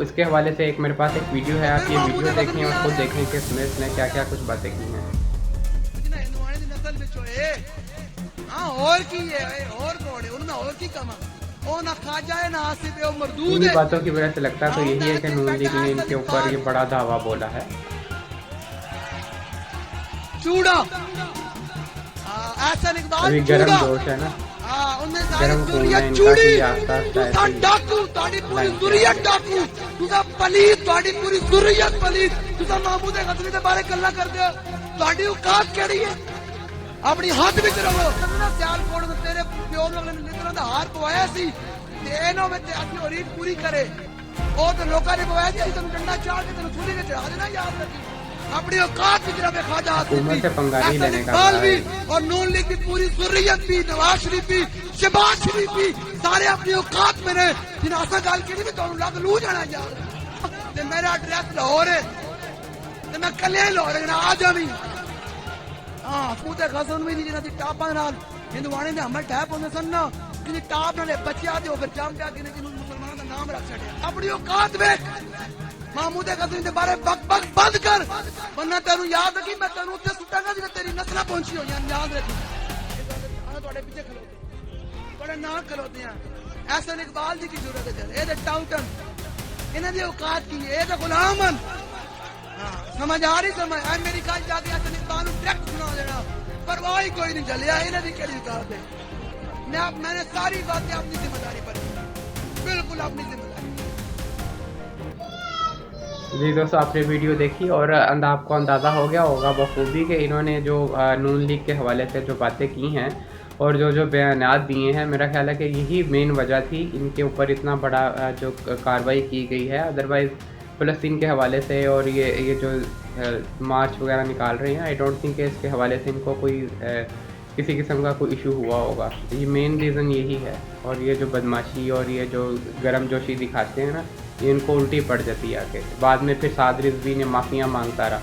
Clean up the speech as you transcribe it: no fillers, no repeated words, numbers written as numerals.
اس کے حوالے سے ایک میرے پاس ایک ویڈیو ہے, آپ یہ ویڈیو دیکھیں اور خود دیکھیں کہ سمتھ نے کیا کیا کچھ باتیں کی ہیں. انہی باتوں کی وجہ سے لگتا تو یہی ہے کہ نون لیگ نے ان کے اوپر یہ بڑا دعویٰ بولا ہے. ابھی گرم جوش ہے نا, گرم خون ہے ان کا کہ یہ آہستہ آہستہ ایسے ہی لائن پہ آ گئے. اپنی ہاتھ بھی رہو سیال کوڑ میں تیرے پیو نے لکھنا دا ہار پوایا سی تے اینو میں تے اسی اورید پوری کرے او تے لوکاں نے پوایا سی تینوں ڈنڈا چاڑ کے تینوں چھری کے چڑھا دینا یاد رکھی اپنی اوقات وچ رہے خواجہ حکومت سے پنگا نہیں لینے کا اور نون لیگ کی پوری ذریت بھی نواز شریف بھی شہباز شریف بھی سارے اپنی اوقات میں رہے جن اسا گل کی نہیں تانوں لگ لو جانا یار تے میرا ایڈریس لاہور ہے تے میں کلے لاہور نہ آ جاویں پوتے غزن بھی نہیں جنہاں دی ٹاپاں نال ہندوانے دے حمل ٹیپ ہوندے سن نا کہ ٹاپ نال بچیا تے او پھر جام پیا کہ مسلماناں دا نام رکھ چھڈیا اپنی اوقات ویکھ محمود غزنوی دے بارے بک بک بند کر ورنہ تینوں یاد رکھی میں تینوں اوتے سٹاں گا جے تیری نسلاں پہنچی ہوئیاں یاد رکھی انا تواڈے پیچھے کھلوتے تواڈے نال کھلوتے ہیں احسن اقبال دی کی ضرورت ہے اے دے ٹاؤٹن انہاں دی اوقات کی اے دے غلام ہیں سمجھ آ رہی سمجھ امریکہ جا کے احسن اقبال نوں ڈائریکٹ سنا دینا پرواہ ہی کوئی نہیں چلیا انہاں دی کیڑی اوقات ہے میں نے ساری باتیں اپنی ذمہ داری پر بالکل اپنی ذمہ داری. جی دوستو آپ نے ویڈیو دیکھی اور آپ کو اندازہ ہو گیا ہوگا بخوبی کہ انہوں نے جو نون لیگ کے حوالے سے جو باتیں کی ہیں اور جو بیانات دیے ہیں, میرا خیال ہے کہ یہی مین وجہ تھی ان کے اوپر اتنا بڑا جو کارروائی کی گئی ہے. ادروائز فلسطین کے حوالے سے اور یہ جو مارچ وغیرہ نکال رہے ہیں آئی ڈونٹ تھنک کہ اس کے حوالے سے ان کو کوئی کسی قسم کا کوئی ایشو ہوا ہوگا. یہ مین ریزن یہی ہے, اور یہ جو بدماشی اور یہ جو گرم جوشی دکھاتے ہیں نا, یہ ان کو الٹی پڑ جاتی ہے آ کے بعد میں. پھر سعد رضوی نے معافیاں مانگتا رہا.